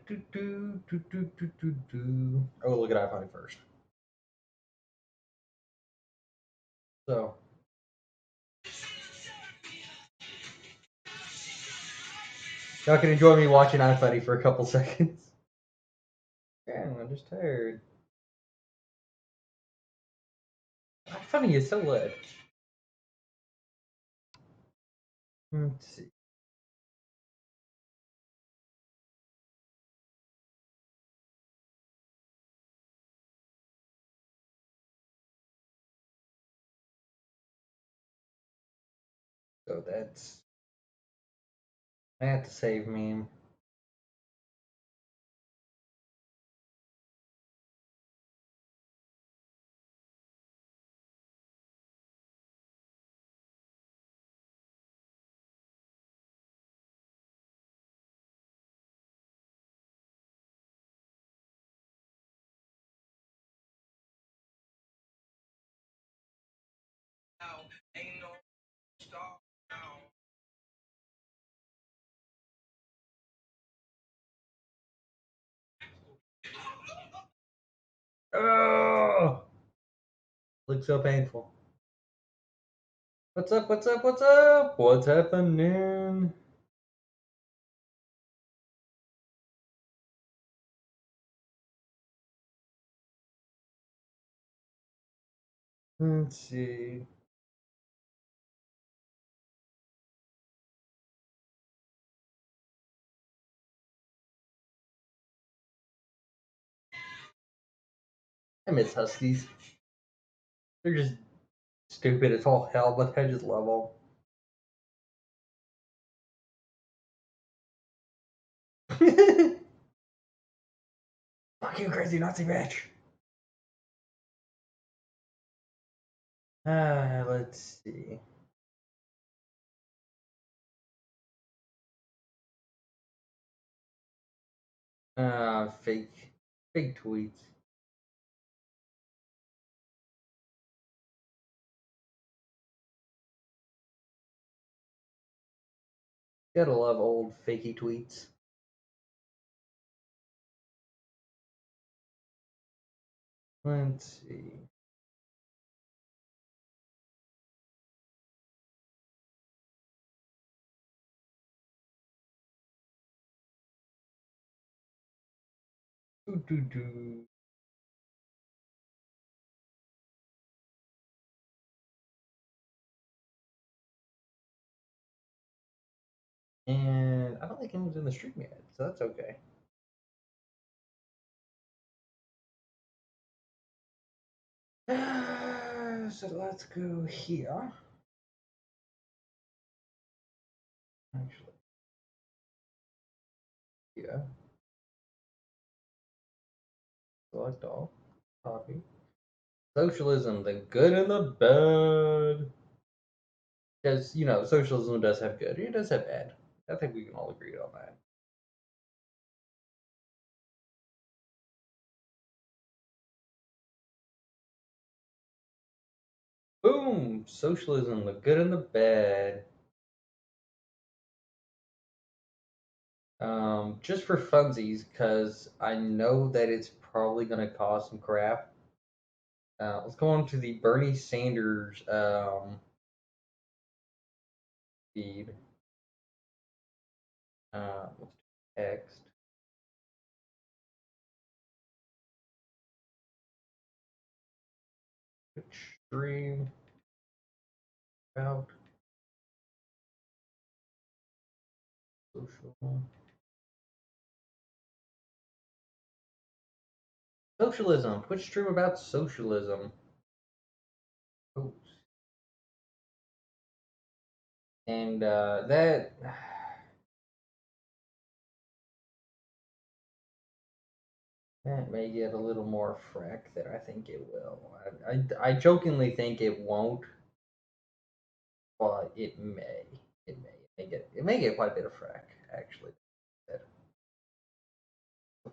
Oh, look at iPhone first. So, y'all can enjoy me watching iFunny for a couple seconds. Damn, I'm just tired. iFunny is so lit. Let's see. So that's. I have to save meme. Oh, looks so painful. What's up? What's up? What's up? What's happening? Let's see. I miss Huskies. They're just stupid as all hell, but I just love them. Fuck you, crazy Nazi bitch. Let's see. Fake tweets. Gotta love old fakey tweets. Let's see. Do. And I don't think anyone's in the stream yet, so that's okay. So let's go here. Actually, yeah. Select all. Copy. Socialism, the good and the bad. Because, socialism does have good. It does have bad. I think we can all agree on that. Boom! Socialism, the good and the bad. Just for funsies, because I know that it's probably going to cause some crap. Let's go on to the Bernie Sanders feed. Let's do text. Stream about social. Socialism. Twitch stream about socialism. Oh. And that may get a little more frack than I think it will. I jokingly think it won't, but it may. It may. It may get quite a bit of frack, actually.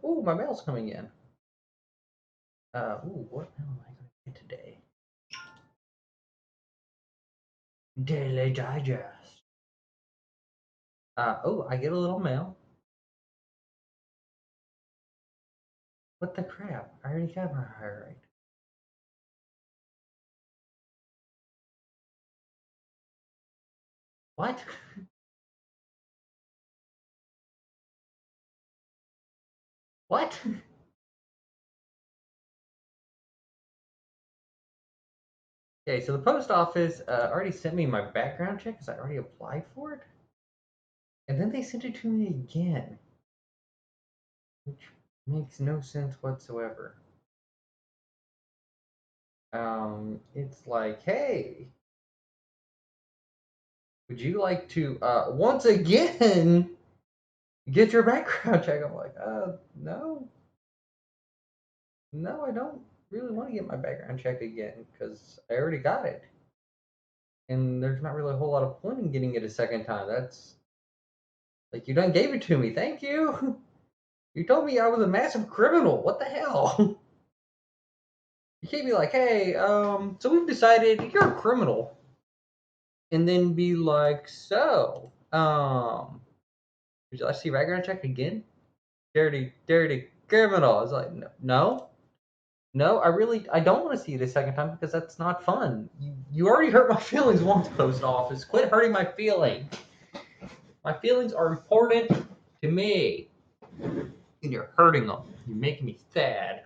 Oh, my mail's coming in. What mail am I gonna get today? Daily Digest. I get a little mail. What the crap? I already got my high right. What? What? Okay, so the post office already sent me my background check because I already applied for it, and then they sent it to me again, which makes no sense whatsoever. It's like, hey, would you like to once again get your background check? I'm like, no, no, I don't really want to get my background check again because I already got it, and there's not really a whole lot of point in getting it a second time. That's like you done gave it to me. Thank you. You told me I was a massive criminal. What the hell? You can't be like, hey, so we've decided you're a criminal, and then be like, so, would you like to see background check again? Dirty, dirty criminal. I was like, no, no, no. I don't want to see it a second time because that's not fun. You already hurt my feelings once, post office. Quit hurting my feelings. My feelings are important to me, and you're hurting them. You're making me sad.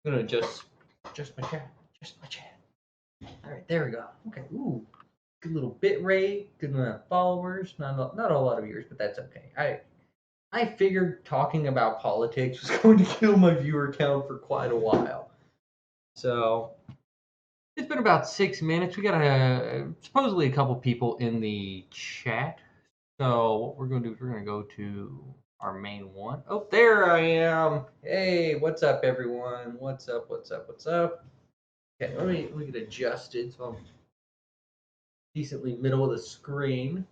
I'm gonna just my chat, just my chat. All right, there we go. Okay, ooh, good little bit rate, good amount of followers. Not a lot of viewers, but that's okay. I figured talking about politics was going to kill my viewer count for quite a while. So it's been about 6 minutes. We got supposedly a couple people in the chat. So what we're going to do is we're going to go to our main one. Oh, there I am. Hey, what's up, everyone? What's up? What's up? What's up? Okay, let me get adjusted so I'm decently middle of the screen.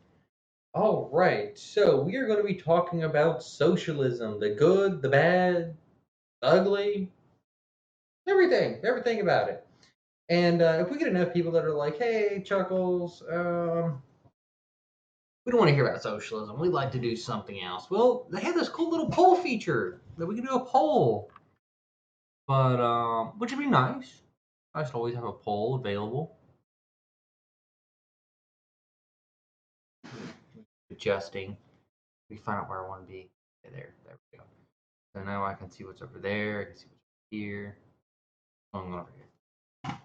All right, so we are going to be talking about socialism, the good, the bad, the ugly, everything about it. And if we get enough people that are like, "Hey, Chuckles, we don't want to hear about socialism. We'd like to do something else." Well, they have this cool little poll feature that we can do a poll, but which would be nice. I should always have a poll available. Adjusting. We find out where I want to be. Okay, there we go. So now I can see what's over there. I can see what's here. I'm going over here.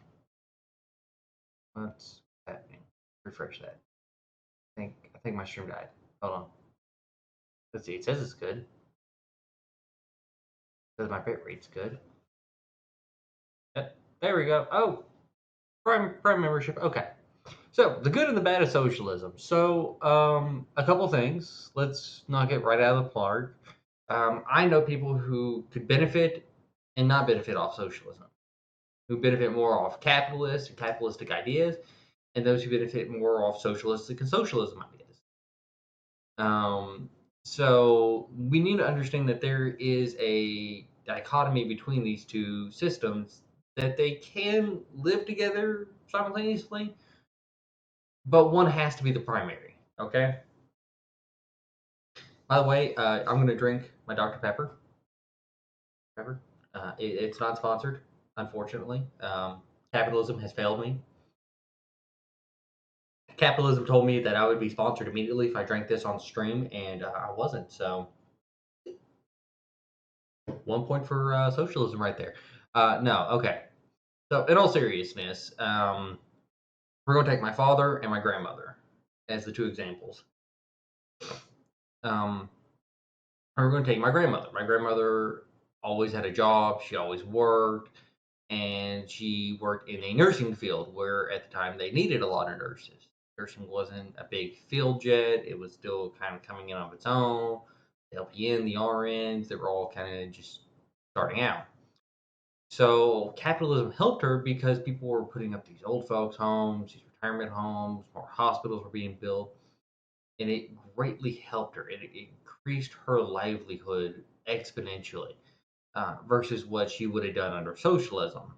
What's happening? Refresh that. I think my stream died. Hold on. Let's see. It says it's good. It says my bit rate's good. Yep. There we go. Oh, Prime membership. Okay. So the good and the bad of socialism. So a couple things. Let's knock it right out of the park. I know people who could benefit and not benefit off socialism, who benefit more off capitalist and capitalistic ideas, and those who benefit more off socialistic and socialism ideas. Um, so we need to understand that there is a dichotomy between these two systems, that they can live together simultaneously, but one has to be the primary. Okay. By the way, I'm going to drink my Dr. Pepper. It's not sponsored, unfortunately. Capitalism has failed me. Capitalism told me that I would be sponsored immediately if I drank this on stream, and I wasn't. So 1 point for socialism right there. No, okay. So in all seriousness, we're going to take my father and my grandmother as the two examples. Um, we're going to take my grandmother. My grandmother always had a job. She always worked, and she worked in a nursing field where at the time they needed a lot of nurses. Nursing wasn't a big field yet. It was still kind of coming in of its own. The LPN, the RNs, they were all kind of just starting out. So capitalism helped her because people were putting up these old folks' homes, these retirement homes, more hospitals were being built, and it greatly helped her. It increased her livelihood exponentially versus what she would have done under socialism.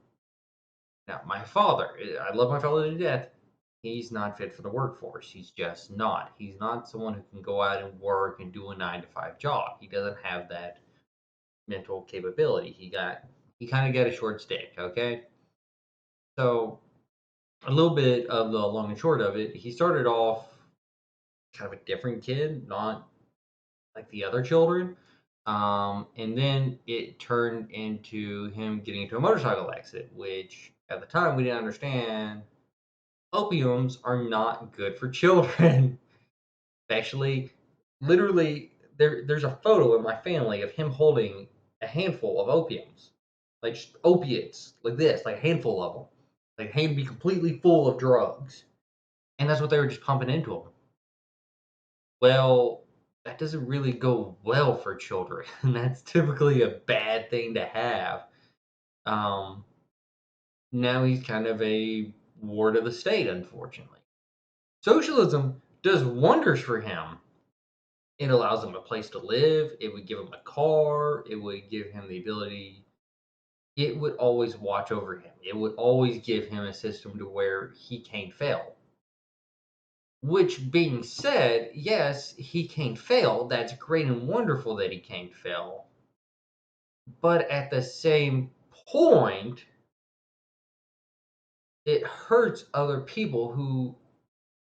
Now, my father, I love my father to death. he's not fit for the workforce. He's just not. He's not someone who can go out and work and do a 9 to 5 job. He doesn't have that mental capability. He kind of got a short stick, okay? So a little bit of the long and short of it, he started off kind of a different kid, not like the other children. And then it turned into him getting into a motorcycle accident, which at the time we didn't understand. Opiums are not good for children. Actually, literally, there's a photo in my family of him holding a handful of opiums, like opiates, like this, like a handful of them. Like hand be completely full of drugs, and that's what they were just pumping into him. Well, that doesn't really go well for children. That's typically a bad thing to have. Um, Now he's kind of a ward of the state, unfortunately. Socialism does wonders for him. It allows him a place to live. It would give him a car. It would give him the ability. It would always watch over him. It would always give him a system to where he can't fail. Which being said, yes, he can't fail. That's great and wonderful that he can't fail. But at the same point, it hurts other people who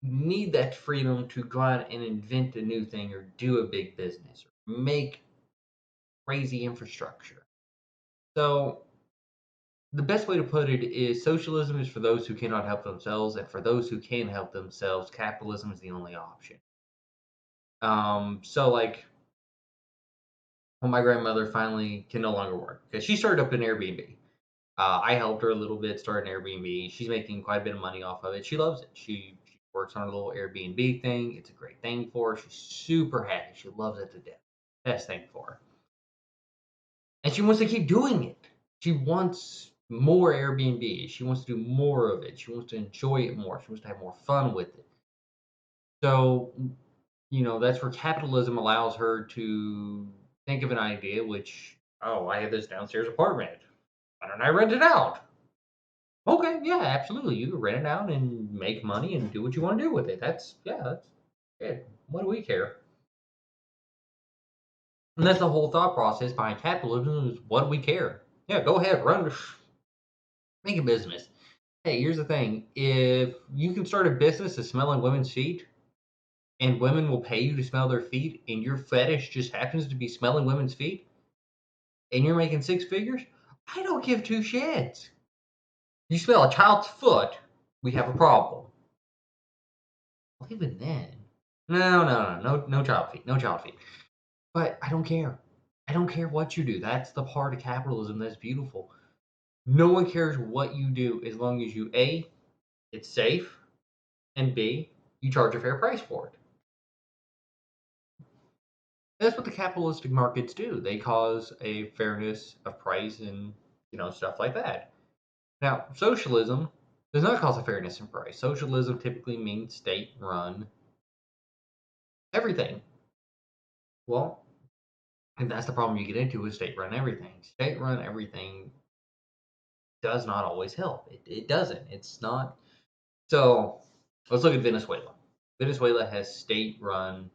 need that freedom to go out and invent a new thing or do a big business or make crazy infrastructure. So, the best way to put it is socialism is for those who cannot help themselves, and for those who can help themselves, capitalism is the only option. So like when my grandmother finally can no longer work because she started up an Airbnb. I helped her a little bit start an Airbnb. She's making quite a bit of money off of it. She loves it. She works on a little Airbnb thing. It's a great thing for her. She's super happy. She loves it to death. Best thing for her. And she wants to keep doing it. She wants more Airbnb. She wants to do more of it. She wants to enjoy it more. She wants to have more fun with it. So, that's where capitalism allows her to think of an idea, which, oh, I have this downstairs apartment. Why don't I rent it out? Okay, yeah, absolutely. You can rent it out and make money and do what you want to do with it. That's good. What do we care? And that's the whole thought process behind capitalism is what do we care? Yeah, go ahead, run, make a business. Hey, here's the thing. If you can start a business of smelling women's feet and women will pay you to smell their feet and your fetish just happens to be smelling women's feet and you're making 6 figures, I don't give two shits. You smell a child's foot, we have a problem. Well, even then, no child feet, no child feet. But I don't care. I don't care what you do. That's the part of capitalism that's beautiful. No one cares what you do as long as you A, it's safe, and B, you charge a fair price for it. That's what the capitalistic markets do. They cause a fairness of price and stuff like that. Now, socialism does not cause a fairness in price. Socialism typically means state-run everything. Well, and that's the problem you get into with state-run everything. State-run everything does not always help. It doesn't. It's not. So let's look at Venezuela. Venezuela has state-run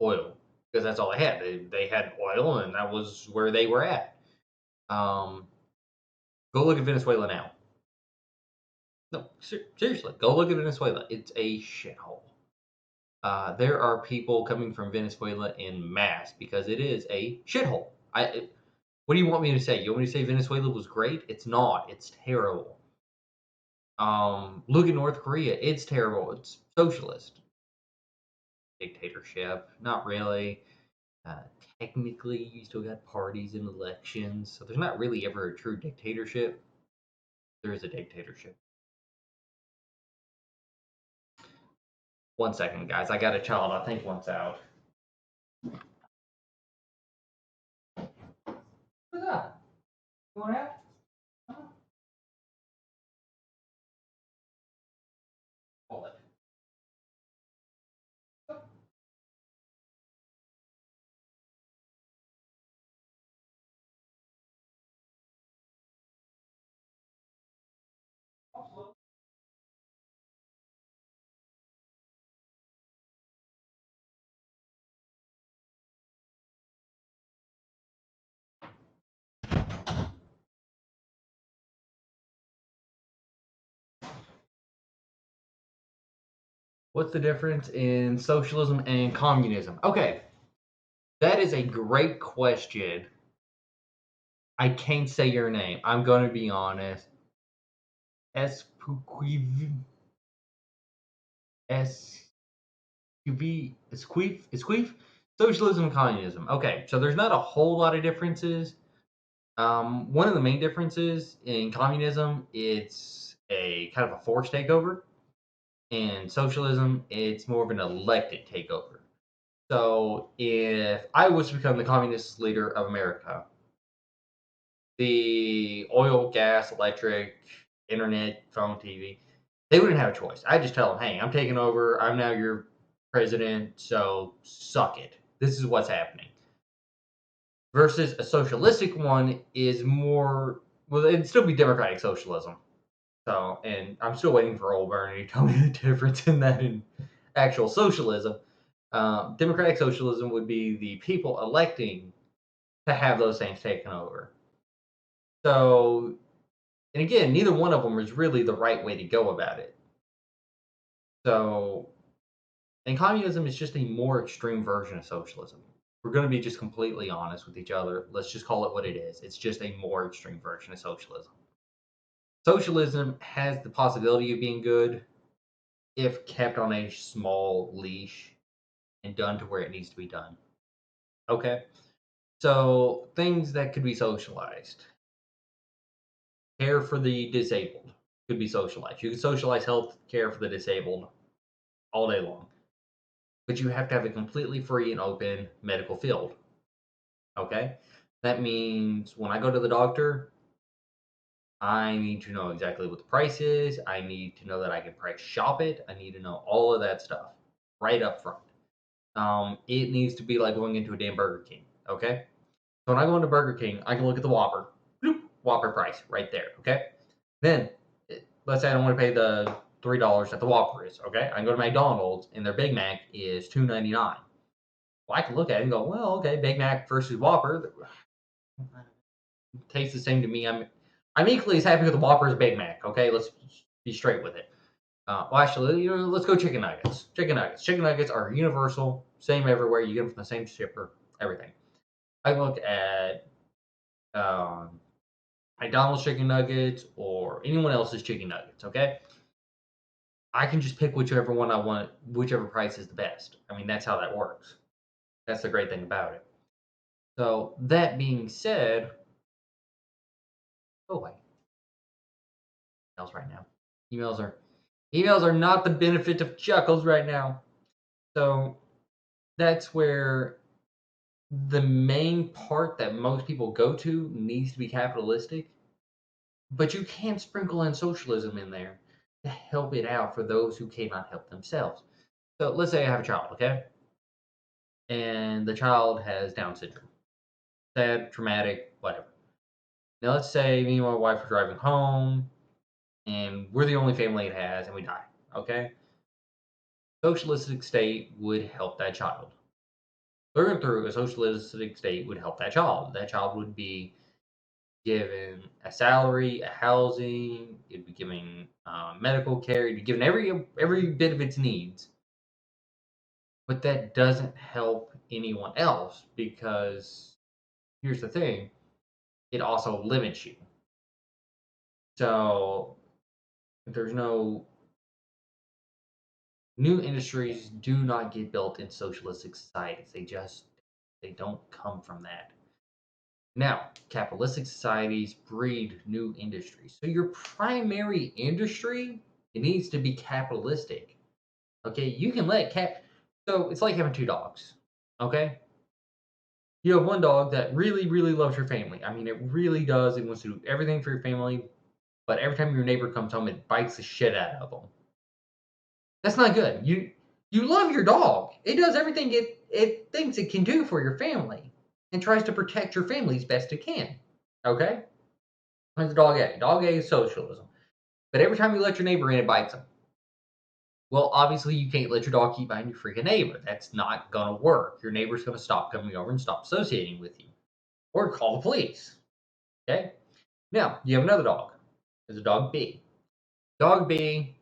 oil because that's all they had. They had oil, and that was where they were at. Um, Go look at Venezuela now. No, seriously, go look at Venezuela. It's a shithole. There are people coming from Venezuela in mass because it is a shithole. What do you want me to say? You want me to say Venezuela was great? It's not. It's terrible. Look at North Korea. It's terrible. It's socialist dictatorship. Not really. Uh, Technically, you still got parties and elections, so there's not really ever a true dictatorship. There is a dictatorship. 1 second, guys. I got a child. I think one's out. What's that? Going out? Hold it. What's the difference in socialism and communism? Okay, that is a great question. I can't say your name. I'm going to be honest. Esquif, Esquif, socialism and communism. Okay, so there's not a whole lot of differences. One of the main differences in communism, it's a kind of a forced takeover, and socialism, it's more of an elected takeover. So if I was to become the communist leader of America, the oil, gas, electric, internet, phone, TV, they wouldn't have a choice. I'd just tell them, hey, I'm taking over. I'm now your president, so suck it. This is what's happening. Versus a socialistic one is more, well, it'd still be democratic socialism. So, and I'm still waiting for old Bernie to tell me the difference in that and actual socialism. Democratic socialism would be the people electing to have those things taken over. So, and again, neither one of them is really the right way to go about it. So, and communism is just a more extreme version of socialism. We're going to be just completely honest with each other. Let's just call it what it is. It's just a more extreme version of socialism. Socialism has the possibility of being good if kept on a small leash and done to where it needs to be done. Okay? So, things that could be socialized. Care for the disabled could be socialized. You could socialize health care for the disabled all day long. But you have to have a completely free and open medical field. Okay? That means when I go to the doctor, I need to know exactly what the price is. I need to know that I can price shop it. I need to know all of that stuff right up front. It needs to be like going into a damn Burger King. Okay? So when I go into Burger King, I can look at the Whopper. Bloop, Whopper price right there. Okay? Then, let's say I don't want to pay the $3 that the Whopper is. Okay? I can go to McDonald's and their Big Mac is $2.99. Well, I can look at it and go, well, okay, Big Mac versus Whopper tastes the same to me. I'm equally as happy with the Whopper as Big Mac. Okay, let's be straight with it. Well, actually, let's go chicken nuggets. Chicken nuggets. Chicken nuggets are universal, same everywhere. You get them from the same shipper. Everything. I look at um, McDonald's chicken nuggets or anyone else's chicken nuggets. Okay, I can just pick whichever one I want, whichever price is the best. I mean, that's how that works. That's the great thing about it. So that being said, oh wait, emails right now. Emails are emails are not the benefit of chuckles right now. So that's where the main part that most people go to needs to be capitalistic, but you can sprinkle in socialism in there to help it out for those who cannot help themselves. So let's say I have a child, okay? And the child has Down syndrome. Sad, traumatic, whatever. Now let's say me and my wife are driving home and we're the only family it has and we die, okay? Socialistic state would help that child. Through a socialistic state would help that child. That child would be given a salary, a housing, it'd be given medical care, it'd be given every bit of its needs. But that doesn't help anyone else because here's the thing: it also limits you. So there's no new industries do not get built in socialistic societies. They don't come from that. Now, capitalistic societies breed new industries. So your primary industry, it needs to be capitalistic. Okay, you can let cap. So it's like having two dogs. Okay, you have one dog that really, really loves your family. I mean, it really does. It wants to do everything for your family. But every time your neighbor comes home, it bites the shit out of them. That's not good. You love your dog. It does everything it thinks it can do for your family, and tries to protect your family as best it can. Okay, that's dog A. Dog A is socialism. But every time you let your neighbor in, it bites them. Well, obviously, you can't let your dog keep biting your freaking neighbor. That's not going to work. Your neighbor's going to stop coming over and stop associating with you. Or call the police. Okay? Now, you have another dog. There's a dog B. Dog B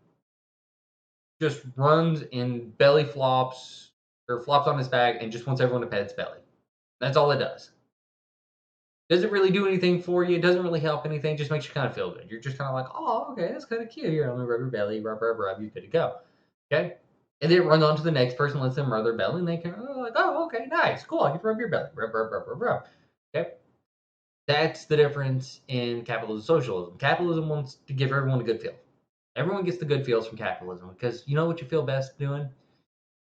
just runs in belly flops or flops on his back and just wants everyone to pet its belly. That's all it does. Doesn't really do anything for you. Doesn't really help anything. Just makes you kind of feel good. You're just kind of like, oh, okay, that's kind of cute. Here, let me rub your belly, rub, rub, rub. You're good to go. Okay. And then it runs on to the next person, lets them rub their belly, and they can like, oh, okay, nice, cool. I can rub your belly, rub, rub, rub, rub, rub. Okay. That's the difference in capitalism and socialism. Capitalism wants to give everyone a good feel. Everyone gets the good feels from capitalism because you know what you feel best doing?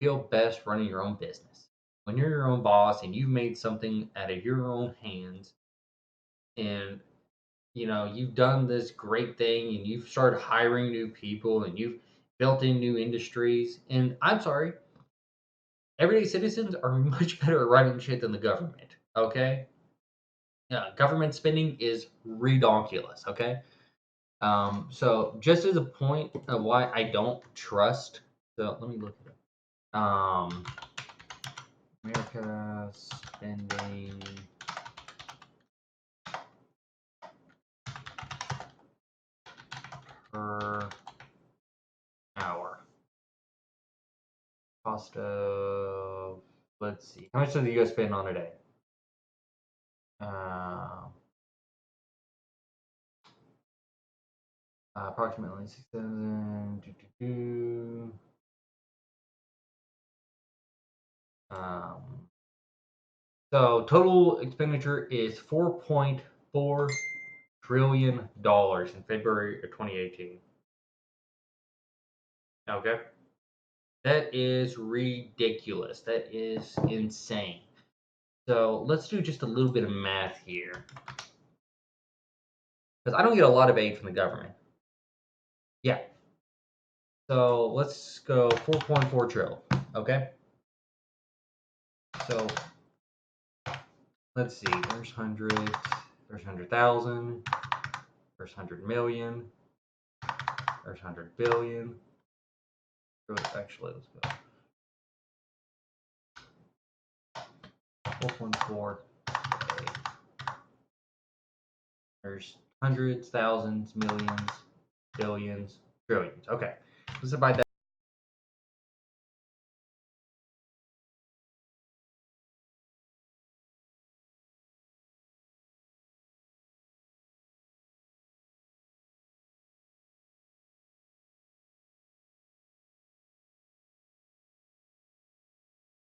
You feel best running your own business. When you're your own boss and you've made something out of your own hands and you've done this great thing and you've started hiring new people and you've built in new industries. And I'm sorry, everyday citizens are much better at running shit than the government. Okay? Yeah, government spending is redonkulous. Okay? So just as a point of why I don't trust, so let me look at it. America spending per hour. Cost of, let's see, how much does the US spend on a day? Approximately 6,000. So total expenditure is $4.4 trillion in February of 2018. Okay. That is ridiculous. That is insane. So let's do just a little bit of math here. Because I don't get a lot of aid from the government. Yeah. So let's go 4.4 trillion. Okay. So let's see. There's hundreds. There's 100,000. There's 100 million. There's 100 billion. Actually, let's go. 4.4. There's hundreds, thousands, millions, billions, trillions. Okay. Let's divide that.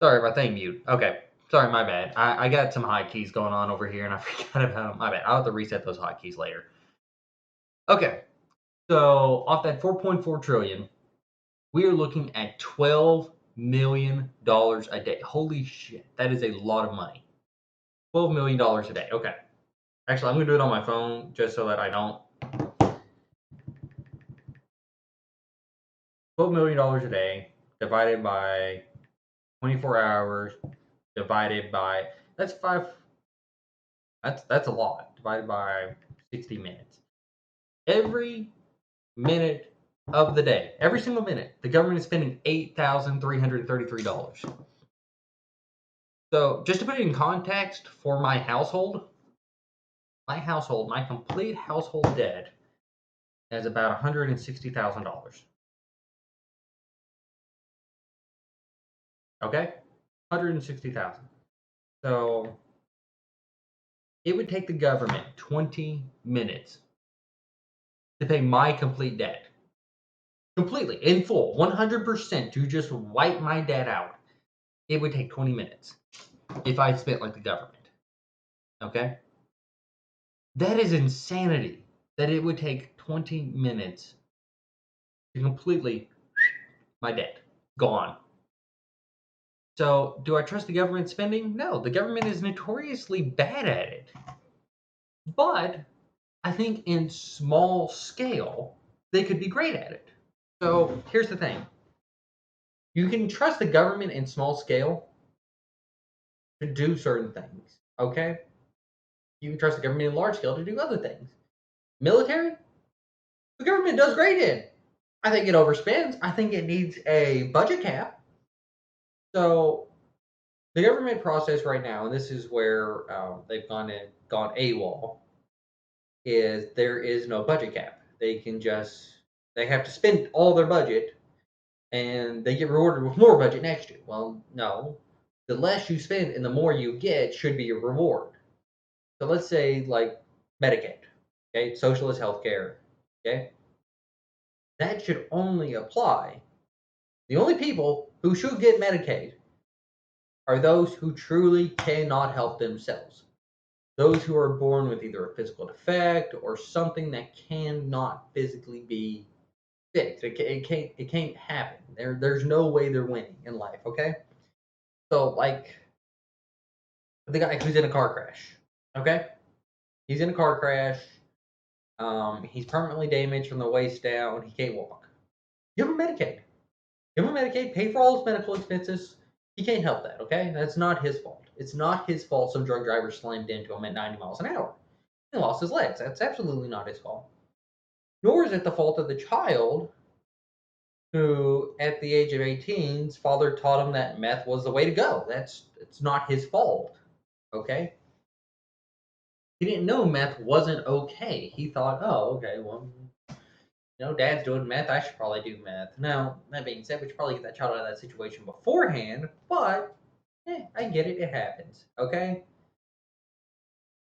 Sorry about that mute. Okay. Sorry, my bad. I got some hotkeys going on over here and I forgot about them. My bad. I'll have to reset those hotkeys later. Okay. So off that 4.4 trillion, we are looking at $12 million a day. Holy shit. That is a lot of money. $12 million a day. Okay. Actually, I'm going to do it on my phone just so that I don't. $12 million a day divided by 24 hours divided by that's five. That's a lot divided by 60 minutes. Every minute of the day, every single minute, the government is spending $8,333. So just to put it in context for my household, my complete household debt is about $160,000. Okay, 160,000. So it would take the government 20 minutes to pay my complete debt. Completely, in full, 100% to just wipe my debt out. It would take 20 minutes if I spent like the government. Okay? That is insanity that it would take 20 minutes to completely my debt. Gone. So, do I trust the government spending? No, the government is notoriously bad at it. But I think in small scale, they could be great at it. So, here's the thing. You can trust the government in small scale to do certain things, okay? You can trust the government in large scale to do other things. Military, the government does great in. I think it overspends. I think it needs a budget cap. So the government process right now, and this is where they've gone AWOL, is there is no budget cap. They have to spend all their budget and they get rewarded with more budget next year. Well, no. The less you spend and the more you get should be your reward. So let's say like Medicaid, okay, socialist healthcare, okay, that should only apply. The only people who should get Medicaid are those who truly cannot help themselves. Those who are born with either a physical defect or something that cannot physically be fixed. It can't happen. There's no way they're winning in life. Okay, so like the guy who's in a car crash. Okay, he's in a car crash. He's permanently damaged from the waist down. He can't walk. Give him Medicaid. Give him Medicaid. Pay for all his medical expenses. He can't help that. Okay, that's not his fault. It's not his fault. Some drug driver slammed into him at 90 miles an hour and lost his legs. That's absolutely not his fault. Nor is it the fault of the child who, at the age of 18, his father taught him that meth was the way to go. It's not his fault. Okay, he didn't know meth wasn't okay. He thought, oh, okay, well, dad's doing meth. I should probably do meth. Now, that being said, we should probably get that child out of that situation beforehand. But, I get it. It happens. Okay.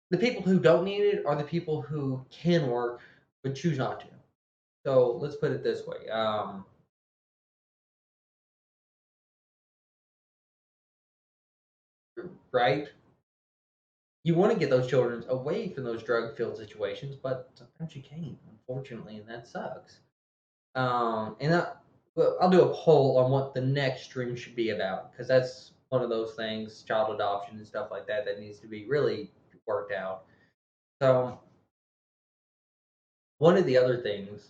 The people who don't need it are the people who can work but choose not to. So let's put it this way. Right? You want to get those children away from those drug-filled situations, but sometimes you can't, unfortunately, and that sucks. Well, I'll do a poll on what the next stream should be about because that's one of those things, child adoption and stuff like that, that needs to be really worked out. So, one of the other things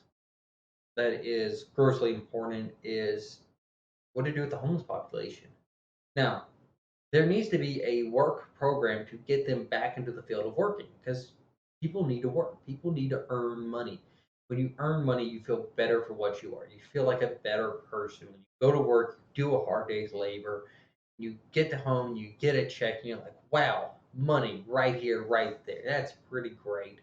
that is grossly important is what to do with the homeless population. Now, there needs to be a work program to get them back into the field of working because people need to work. People need to earn money. When you earn money, you feel better for what you are. You feel like a better person. When you go to work, you do a hard day's labor, you get to home, you get a check, and you're like, wow, money right here, right there. That's pretty great.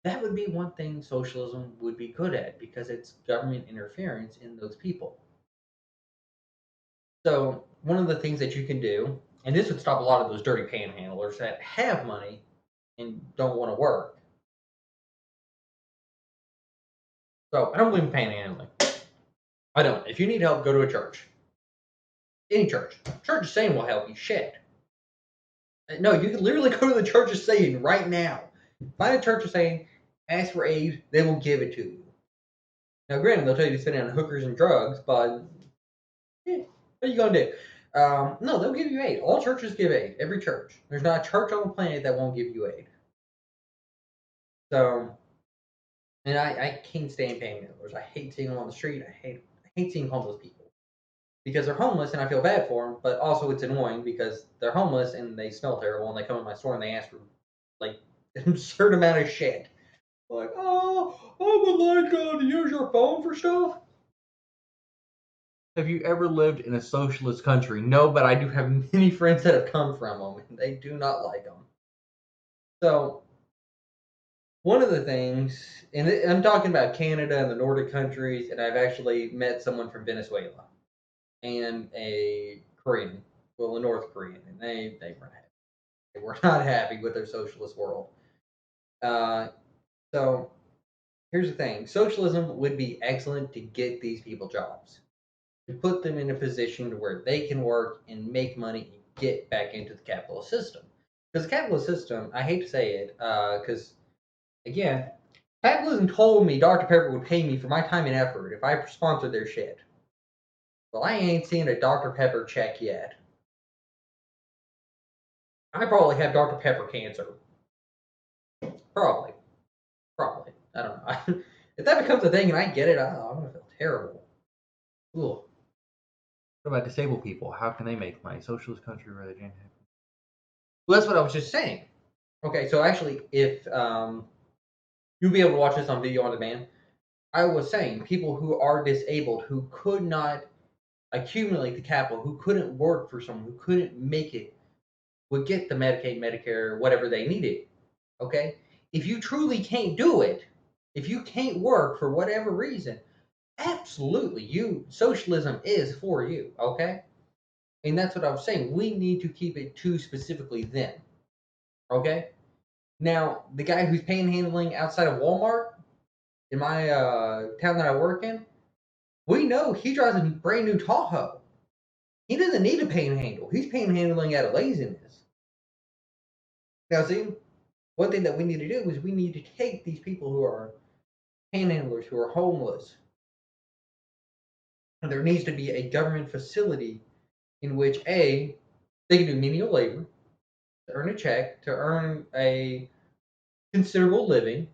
That would be one thing socialism would be good at because it's government interference in those people. So one of the things that you can do, and this would stop a lot of those dirty panhandlers that have money and don't want to work. So I don't believe in panhandling. I don't. If you need help, go to a church. Any church. Church of Satan will help you. Shit. No, you can literally go to the Church of Satan right now. Find a Church of Satan, ask for aid, they will give it to you. Now, granted, they'll tell you to spend it on hookers and drugs, but what are you going to do? No, they'll give you aid. All churches give aid. Every church. There's not a church on the planet that won't give you aid. So, and I can't stand panhandlers. I hate seeing them on the street. I hate seeing homeless people because they're homeless and I feel bad for them. But also, it's annoying because they're homeless and they smell terrible and they come in my store and they ask for like an absurd amount of shit. Like, oh, I would like to use your phone for stuff. Have you ever lived in a socialist country? No, but I do have many friends that have come from them, and they do not like them. So, one of the things, and I'm talking about Canada and the Nordic countries, and I've actually met someone from Venezuela and a Korean, well, a North Korean, and they weren't happy. They were not happy with their socialist world. Uh, so, here's the thing: socialism would be excellent to get these people jobs, to put them in a position to where they can work and make money and get back into the capitalist system. Because the capitalist system, I hate to say it, because again, capitalism told me Dr. Pepper would pay me for my time and effort if I sponsored their shit. Well, I ain't seen a Dr. Pepper check yet. I probably have Dr. Pepper cancer. Probably. Probably. I don't know. If that becomes a thing and I get it, I'm going to feel terrible. Ooh. What about disabled people? How can they make money? Socialist country where they can't have. Well, that's what I was just saying. Okay, so actually, if you'll be able to watch this on video on demand, I was saying people who are disabled, who could not accumulate the capital, who couldn't work for someone, who couldn't make it, would get the Medicaid, Medicare, whatever they needed. Okay, if you truly can't do it, if you can't work for whatever reason, Absolutely, socialism is for you, okay? And that's what I was saying. We need to keep it to specifically them, okay? Now, the guy who's panhandling outside of Walmart in my town that I work in, we know he drives a brand new Tahoe. He doesn't need to panhandle. He's panhandling out of laziness. Now, see, one thing that we need to do is we need to take these people who are panhandlers, who are homeless, and there needs to be a government facility in which they can do menial labor to earn a check, to earn a considerable living.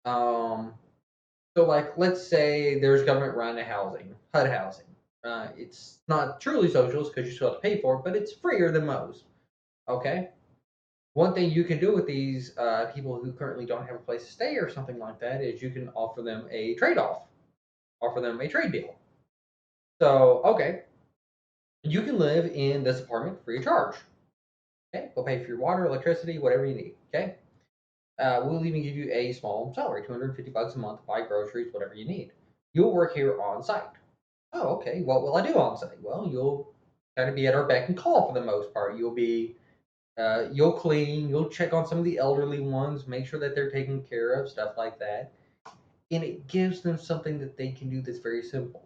Um, so, like, let's say there's government run housing, HUD housing. It's not truly socialist because you still have to pay for it, but it's freer than most. Okay. One thing you can do with these people who currently don't have a place to stay or something like that is you can offer them a trade off, offer them a trade deal. So, okay, you can live in this apartment free of charge. Okay, we'll pay for your water, electricity, whatever you need. Okay, we'll even give you a small salary, $250 a month, buy groceries, whatever you need. You'll work here on site. Oh, okay. What will I do on site? Well, you'll kind of be at our beck and call for the most part. You'll clean, you'll check on some of the elderly ones, make sure that they're taken care of, stuff like that. And it gives them something that they can do that's very simple.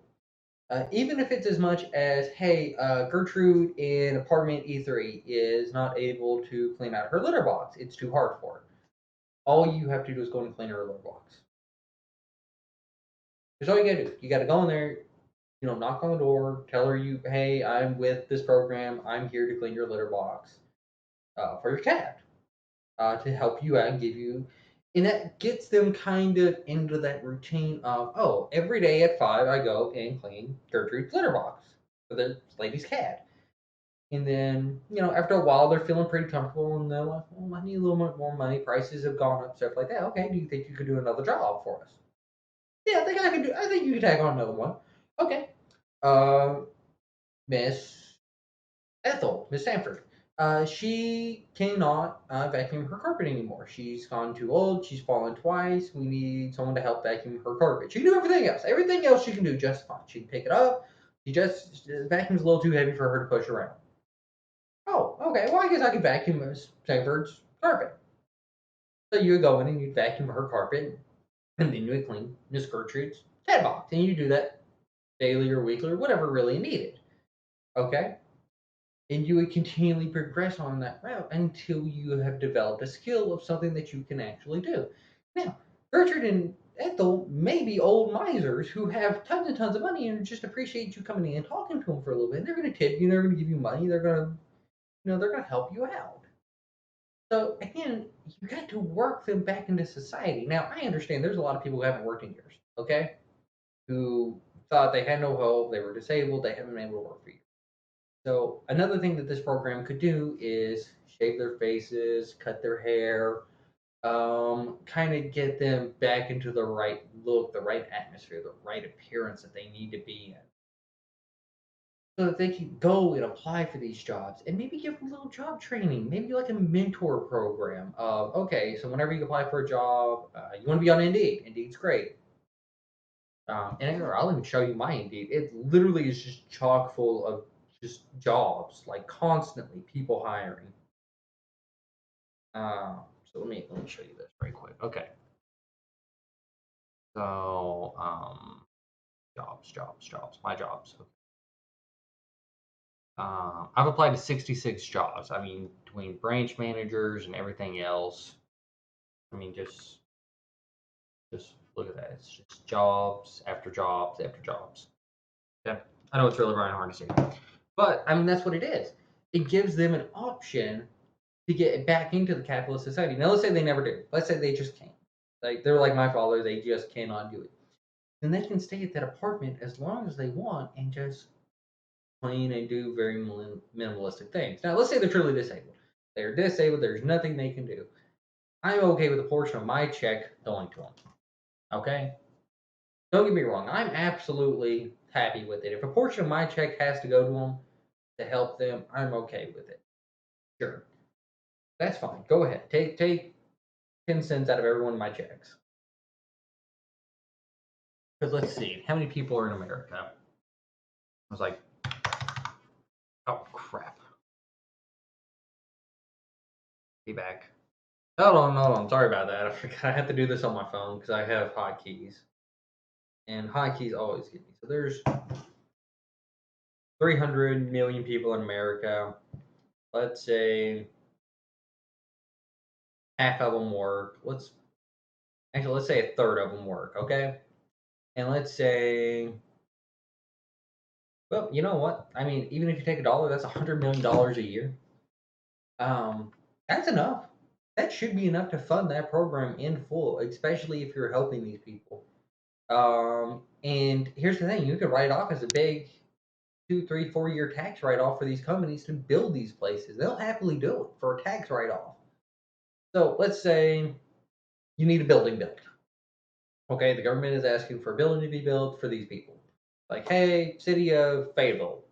Even if it's as much as, hey, Gertrude in apartment E3 is not able to clean out her litter box. It's too hard for her. All you have to do is go and clean her litter box. That's all you gotta do. You gotta go in there, knock on the door, tell her hey, I'm with this program. I'm here to clean your litter box for your cat to help you out and give you. And that gets them kind of into that routine of, oh, every day at 5, I go and clean Gertrude's litter box for the lady's cat. And then, after a while, they're feeling pretty comfortable and they're like, well, I need a little bit more money. Prices have gone up, stuff like that. Okay, do you think you could do another job for us? Yeah, I think you could tag on another one. Okay. Uh, Miss Miss Sanford. She cannot vacuum her carpet anymore. She's gone too old. She's fallen twice. We need someone to help vacuum her carpet. She can do everything else. Everything else she can do just fine. She can pick it up. The vacuum's a little too heavy for her to push around. Oh, okay. Well, I guess I could vacuum Miss Sanford's carpet. So you would go in and you'd vacuum her carpet, and then you would clean Miss Gertrude's cat box, and you do that daily or weekly or whatever really needed. Okay. And you would continually progress on that route until you have developed a skill of something that you can actually do. Now, Gertrude and Ethel may be old misers who have tons and tons of money and just appreciate you coming in and talking to them for a little bit. And they're going to tip you. They're going to give you money. They're going to help you out. So again, you got to work them back into society. Now, I understand there's a lot of people who haven't worked in years. Okay, who thought they had no hope. They were disabled. They haven't been able to work for years. So another thing that this program could do is shave their faces, cut their hair, kind of get them back into the right look, the right atmosphere, the right appearance that they need to be in. So that they can go and apply for these jobs and maybe give them a little job training, maybe like a mentor program of, okay, so whenever you apply for a job, you want to be on Indeed. Indeed's great. And I'll even show you my Indeed. It literally is just chock full of just jobs, like constantly people hiring. So let me show you this very quick. Okay. So jobs, my jobs. Okay. I've applied to 66 jobs. I mean, between branch managers and everything else. I mean, just look at that. It's just jobs after jobs after jobs. Yeah, I know it's really very hard to see, but I mean that's what it is. It gives them an option to get back into the capitalist society. Now, let's say they never do. Let's say they just can't. Like they're like my father, they just cannot do it. Then they can stay at that apartment as long as they want and just clean and do very minimalistic things. Now, let's say they're truly disabled. They're disabled. There's nothing they can do. I'm okay with a portion of my check going to them. Okay. Don't get me wrong. I'm absolutely happy with it. If a portion of my check has to go to them to help them, I'm okay with it. Sure. That's fine. Go ahead. Take 10 cents out of every one of my checks. Because let's see, how many people are in America? I was like, oh crap. Be back. Hold on. Sorry about that. I forgot I have to do this on my phone because I have hotkeys. And hotkeys always get me. So there's 300 million people in America. Let's say half of them work. Let's say a third of them work, okay? And let's say, well, you know what? I mean, even if you take a dollar, that's $100 million a year. That's enough. That should be enough to fund that program in full, especially if you're helping these people. And here's the thing: you could write off as a big 2, 3, 4 year tax write off for these companies to build these places. They'll happily do it for a tax write off. So let's say you need a building built. Okay, the government is asking for a building to be built for these people. Like, hey, city of Fayetteville,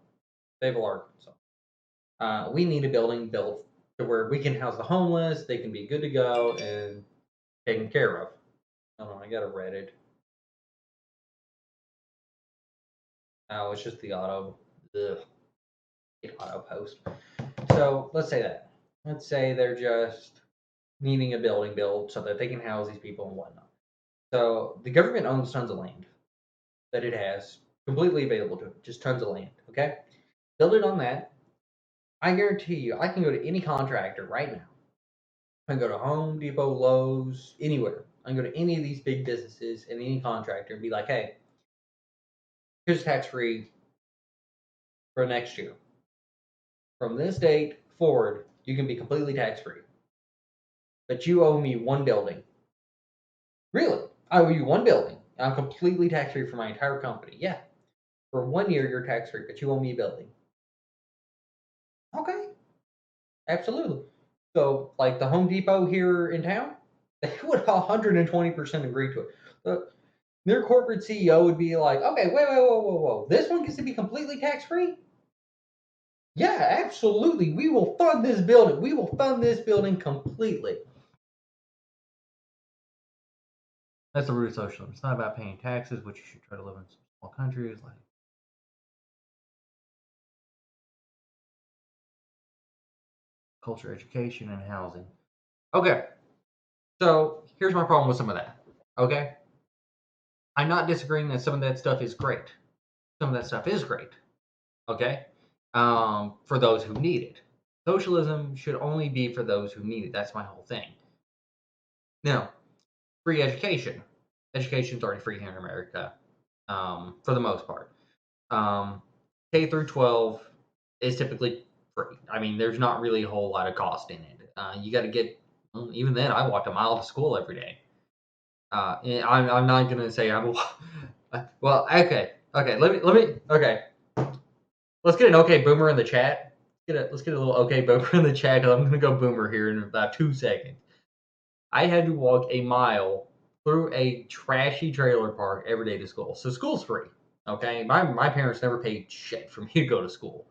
Arkansas. We need a building built to where we can house the homeless. They can be good to go and taken care of. Hold on, I got to Reddit. Oh, it's just the auto post. So let's say that. Let's say they're just needing a building built so that they can house these people and whatnot. So the government owns tons of land that it has completely available to it, just tons of land. Okay, build it on that. I guarantee you, I can go to any contractor right now. I can go to Home Depot, Lowe's, anywhere. I can go to any of these big businesses and any contractor and be like, hey, here's tax free for next year. From this date forward, you can be completely tax free. But you owe me one building. Really? I owe you one building. I'm completely tax free for my entire company. Yeah. For 1 year, you're tax free, but you owe me a building. Okay. Absolutely. So, like the Home Depot here in town, they would 120% agree to it. Their corporate CEO would be like, okay, wait, whoa. This one gets to be completely tax free? Yeah, absolutely. We will fund this building. We will fund this building completely. That's the root of socialism. It's not about paying taxes, which you should try to live in some small countries like culture, education, and housing. Okay, so here's my problem with some of that. Okay, I'm not disagreeing that some of that stuff is great. Some of that stuff is great. Okay, for those who need it. Socialism should only be for those who need it. That's my whole thing. Now, free education. Education's already free here in America, for the most part. K through 12 is typically free. I mean, there's not really a whole lot of cost in it. You got to get, even then, I walked a mile to school every day. And I'm not gonna say I'm. Well, okay. Okay. Let's get an okay boomer in the chat. Let's get a little okay boomer in the chat because I'm gonna go boomer here in about 2 seconds. I had to walk a mile through a trashy trailer park every day to school. So school's free. Okay, my parents never paid shit for me to go to school.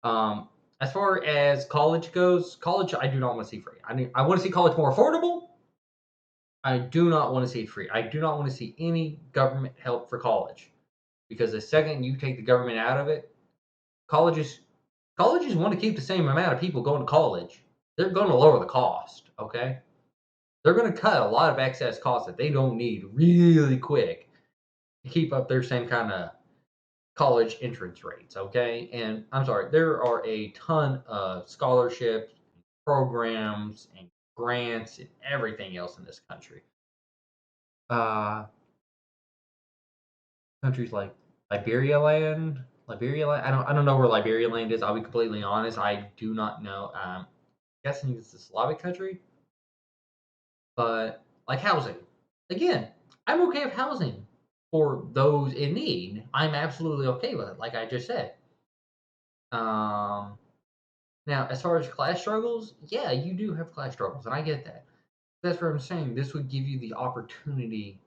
As far as college goes, college I do not want to see free. I want to see college more affordable. I do not want to see it free. I do not want to see any government help for college, because the second you take the government out of it, colleges want to keep the same amount of people going to college. They're going to lower the cost. Okay, they're going to cut a lot of excess costs that they don't need really quick to keep up their same kind of college entrance rates. Okay, and I'm sorry, there are a ton of scholarships, programs, and grants and everything else in this country. Countries like Liberia land. I don't know where Liberia land is. I'll be completely honest. I do not know. Guessing it's a Slavic country, but like housing. Again, I'm okay with housing for those in need. I'm absolutely okay with it. Like I just said. Um, Now, as far as class struggles, yeah, you do have class struggles, and I get that. That's what I'm saying. This would give you the opportunity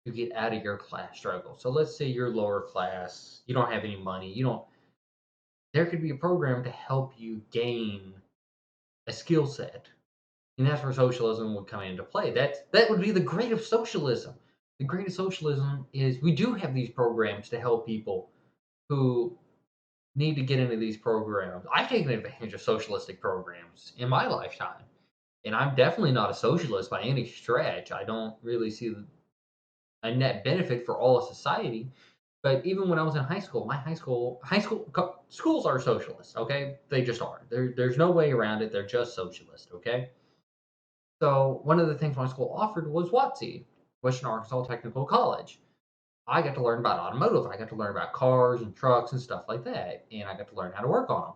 to get out of your class struggle. So let's say you're lower class, you don't have any money, you don't. There could be a program to help you gain a skill set, and that's where socialism would come into play. That would be the great of socialism. The greatest socialism is we do have these programs to help people who need to get into these programs. I've taken advantage of socialistic programs in my lifetime, and I'm definitely not a socialist by any stretch. I don't really see a net benefit for all of society. But even when I was in high school, my schools are socialist. Okay, they just are. There's no way around it. They're just socialist. Okay. So one of the things my school offered was WATSE, Western Arkansas Technical College. I got to learn about automotive. I got to learn about cars and trucks and stuff like that, and I got to learn how to work on them.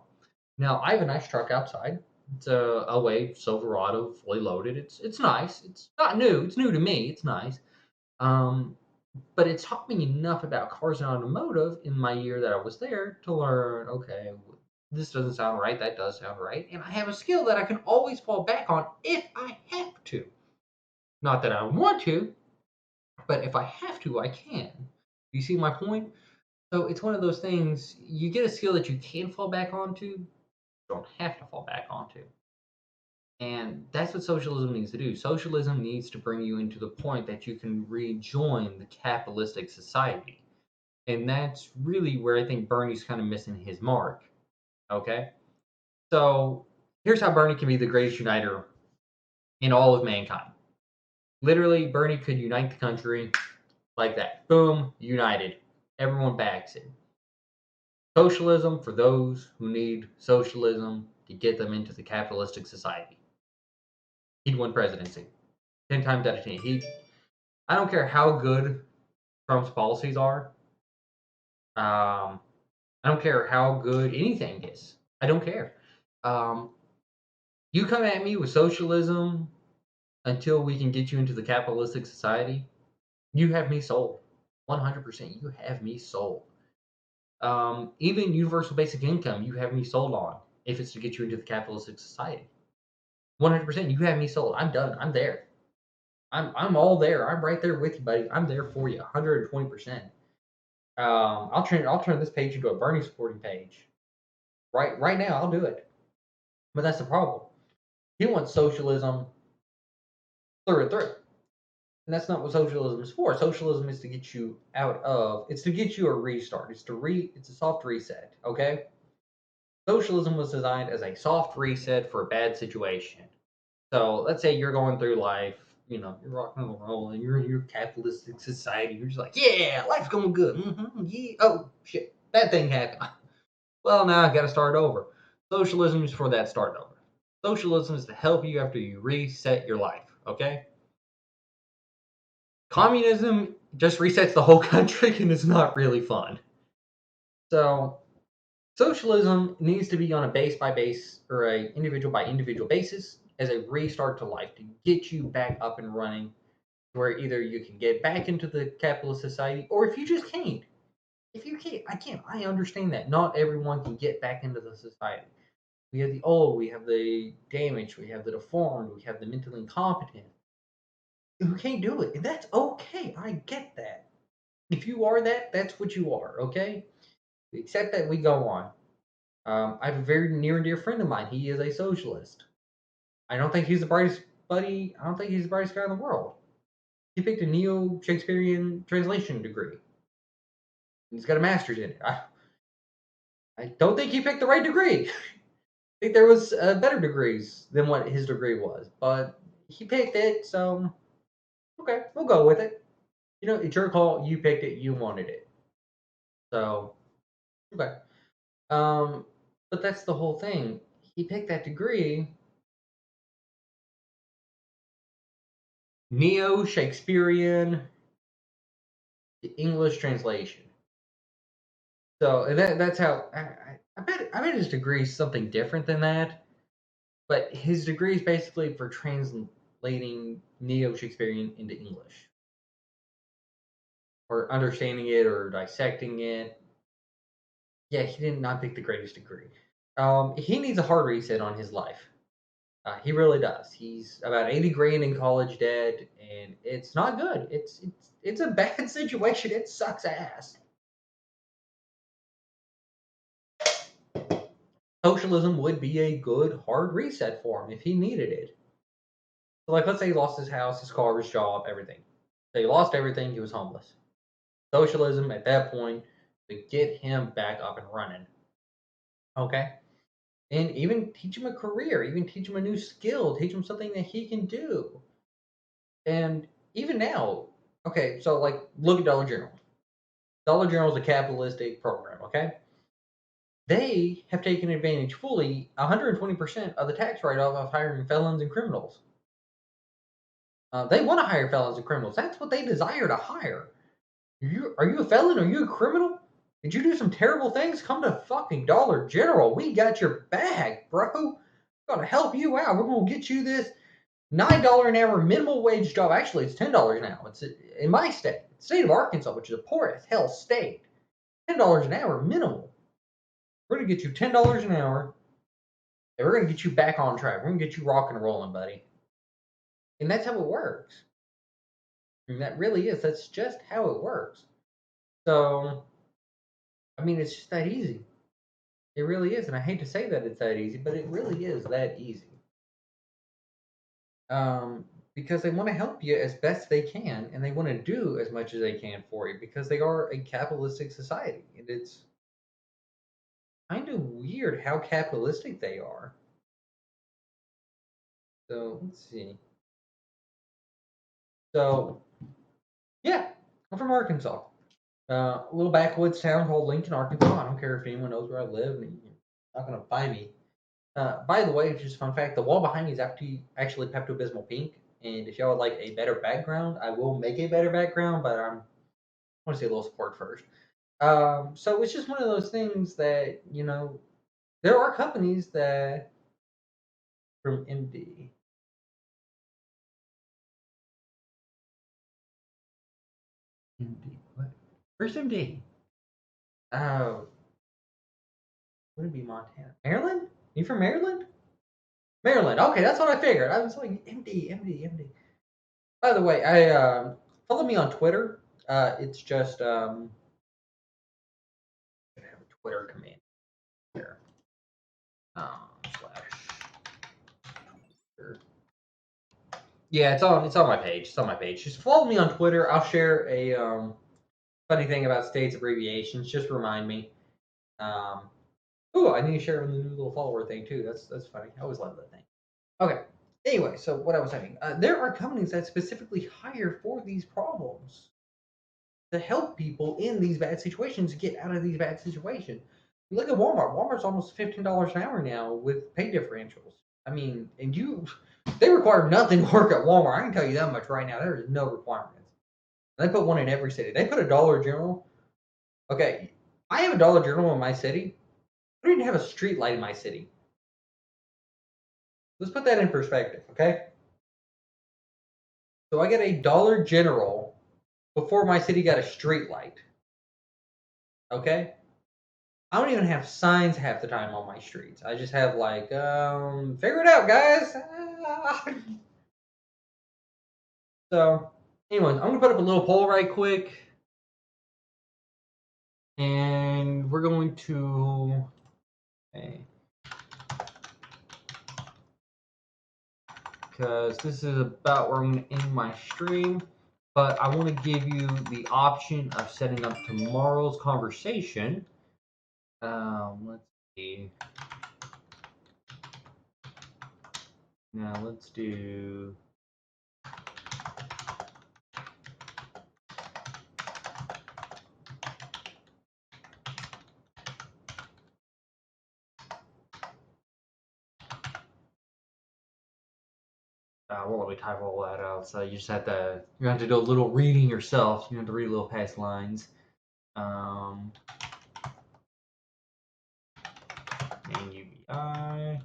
Now I have a nice truck outside. It's a Wave Silverado, fully loaded. It's nice. It's not new. It's new to me. It's nice. Um, but it taught me enough about cars and automotive in my year that I was there to learn. Okay, this doesn't sound right. That does sound right, and I have a skill that I can always fall back on if I have to. Not that I want to, but if I have to, I can. You see my point? So it's one of those things, you get a skill that you can fall back onto, you don't have to fall back onto. And that's what socialism needs to do. Socialism needs to bring you into the point that you can rejoin the capitalistic society. And that's really where I think Bernie's kind of missing his mark. Okay? So here's how Bernie can be the greatest uniter in all of mankind. Literally, Bernie could unite the country like that. Boom, united. Everyone backs it. Socialism for those who need socialism to get them into the capitalistic society. He'd win presidency 10 times out of 10. I don't care how good Trump's policies are. I don't care how good anything is. I don't care. Um, you come at me with socialism until we can get you into the capitalistic society. You have me sold. 100%. You have me sold. Even universal basic income, you have me sold on if it's to get you into the capitalistic society. 100%, you have me sold. I'm done. I'm there. I'm all there. I'm right there with you, buddy. I'm there for you. 120%. I'll turn this page into a Bernie supporting page. Right now, I'll do it. But that's the problem. He wants socialism through and through. And that's not what socialism is for. Socialism is to get you it's to get you a restart. It's a soft reset, okay? Socialism was designed as a soft reset for a bad situation. So let's say you're going through life, you're rocking and rolling, you're in your capitalistic society, you're just like, yeah, life's going good. Yeah. Oh shit, that thing happened. Well, now I got to start over. Socialism is for that start over. Socialism is to help you after you reset your life. Okay. Communism just resets the whole country, and it's not really fun. So socialism needs to be on a base by base or a individual by individual basis as a restart to life to get you back up and running, where either you can get back into the capitalist society, or if you just can't. If you can't, I can't. I understand that not everyone can get back into the society. We have the old, we have the damaged, we have the deformed, we have the mentally incompetent who can't do it, and that's okay. I get that. If you are that, that's what you are. Okay, we accept that. We go on. I have a very near and dear friend of mine. He is a socialist. I don't think he's the brightest buddy. I don't think he's the brightest guy in the world. He picked a neo-Shakespearean translation degree. He's got a master's in it. I don't think he picked the right degree. I think there was better degrees than what his degree was, but he picked it, so okay, we'll go with it. It's your call. You picked it. You wanted it. So okay. But that's the whole thing. He picked that degree, neo-Shakespearean English translation. So and that's how I bet his degree is something different than that. But his degree is basically for translating Neo-Shakespearean into English, or understanding it, or dissecting it. Yeah, he did not pick the greatest degree. He needs a hard reset on his life. He really does. He's about 80 grand in college debt, and it's not good. It's a bad situation. It sucks ass. Socialism would be a good hard reset for him if he needed it. So, like, let's say he lost his house, his car, his job, everything. They lost everything. He was homeless. Socialism at that point to get him back up and running. Okay, and even teach him a career, even teach him a new skill, teach him something that he can do. And even now, okay, so like look at Dollar General. Dollar General is a capitalistic program. Okay, they have taken advantage fully 120% of the tax write-off of hiring felons and criminals. They want to hire felons and criminals. That's what they desire to hire. Are you a felon? Are you a criminal? Did you do some terrible things? Come to fucking Dollar General. We got your bag, bro. Gonna help you out. We're gonna get you this $9 an hour minimum wage job. Actually, it's $10 now. It's in my state, the state of Arkansas, which is a poor as hell state. $10 an hour minimal. We're gonna get you $10 an hour, and we're gonna get you back on track. We're gonna get you rocking and rolling, buddy. And that's how it works. And that really is. That's just how it works. So, I mean, it's just that easy. It really is, and I hate to say that it's that easy, but it really is that easy. Um, because they want to help you as best they can, and they want to do as much as they can for you because they are a capitalistic society, and it's kind of weird how capitalistic they are. So let's see. So yeah, I'm from Arkansas, a little backwoods town called Lincoln, Arkansas. I don't care if anyone knows where I live, and you're not gonna find me. By the way, just a fun fact: the wall behind me is actually Pepto Bismol pink. And if y'all would like a better background, I will make a better background, but I want to see a little support first. So it's just one of those things that there are companies that from MD. MD, what? Where's MD? Oh, would it be Montana? Maryland? You from Maryland? Maryland. Okay, that's what I figured. I was like MD, MD, MD. By the way, I follow me on Twitter. It's just I have a Twitter command here. Slash. Yeah, it's on my page. It's on my page. Just follow me on Twitter. I'll share a funny thing about states abbreviations. Just remind me. Um, oh, I need to share it with the new little follower thing too. That's funny. I always love that thing. Okay. Anyway, so what I was saying, there are companies that specifically hire for these problems to help people in these bad situations get out of these bad situations. Look at Walmart. Walmart's almost $15 an hour now with pay differentials. I mean, and they require nothing to work at Walmart. I can tell you that much right now. There is no requirements. And they put one in every city. They put a Dollar General. Okay, I have a Dollar General in my city. I don't even have a street light in my city. Let's put that in perspective, okay? So I got a Dollar General before my city got a street light. Okay? I don't even have signs half the time on my streets. I just have like, figure it out, guys. So, anyways, I'm gonna put up a little poll right quick, and we're going to. Okay. Because this is about where I'm going to end my stream. But I want to give you the option of setting up tomorrow's conversation. Let's see. Now let's do. We'll let me type all that out. So you just have to. You have to do a little reading yourself. You have to read a little past lines. And UBI.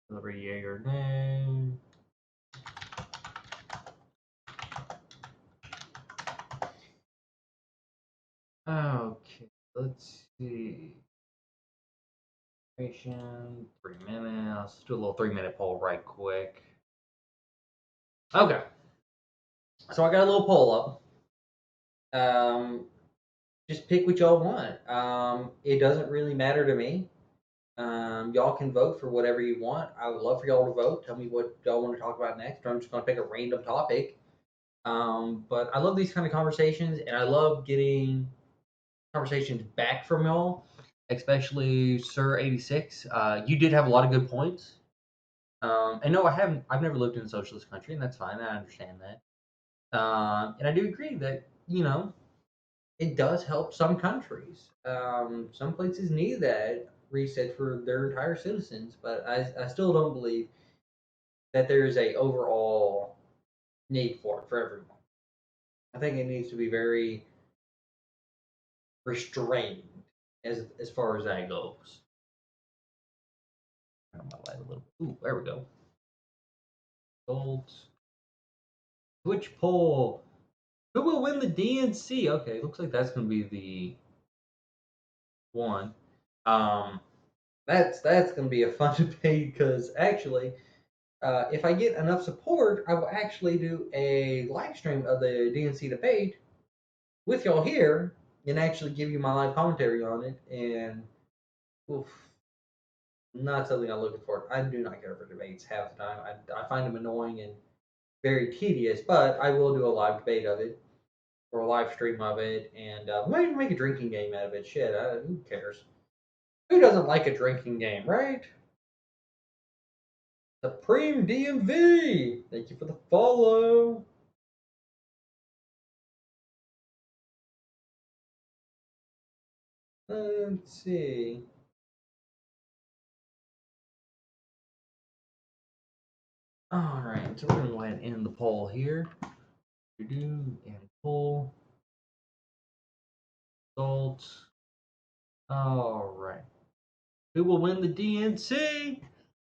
Liberty Jaeger name. Okay, let's see. 3 minutes. Let's do a little 3-minute poll right quick. Okay. So I got a little poll up. Um, just pick what y'all want. It doesn't really matter to me. Y'all can vote for whatever you want. I would love for y'all to vote. Tell me what y'all want to talk about next. I'm just going to pick a random topic. But I love these kind of conversations, and I love getting conversations back from y'all, especially Sir 86. You did have a lot of good points. And no, I haven't. I've never lived in a socialist country, and that's fine. I understand that. And I do agree that it does help some countries. Some places need that reset for their entire citizens, but I still don't believe that there is a overall need for it for everyone. I think it needs to be very restrained as far as that goes. Turn my light a little. Ooh, there we go. Gold. Twitch poll. Who will win the DNC? Okay, looks like that's going to be the one. Um, that's going to be a fun debate because actually, if I get enough support, I will actually do a live stream of the DNC debate with y'all here and actually give you my live commentary on it. And oof, not something I'm looking for. I do not care for debates half the time. I find them annoying and very tedious, but I will do a live debate of it or a live stream of it, and we might even make a drinking game out of it. Shit, who cares? Who doesn't like a drinking game, right? Supreme DMV, thank you for the follow. Let's see. All right, so we're gonna go ahead and end the poll here. And poll results. All right. Who will win the DNC?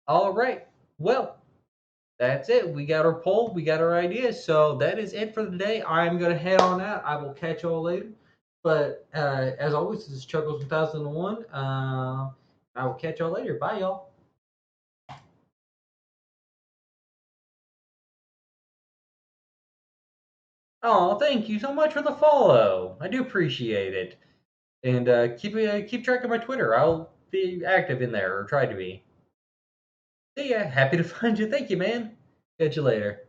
All right. Well, that's it. We got our poll. We got our ideas. So that is it for the day. I'm going to head on out. I will catch y'all later. But as always, this is Chuckles 2001. I will catch y'all later. Bye, y'all. Oh, thank you so much for the follow. I do appreciate it. And keep track of my Twitter. I'll be active in there, or try to be. See ya. Happy to find you. Thank you, man. Catch you later.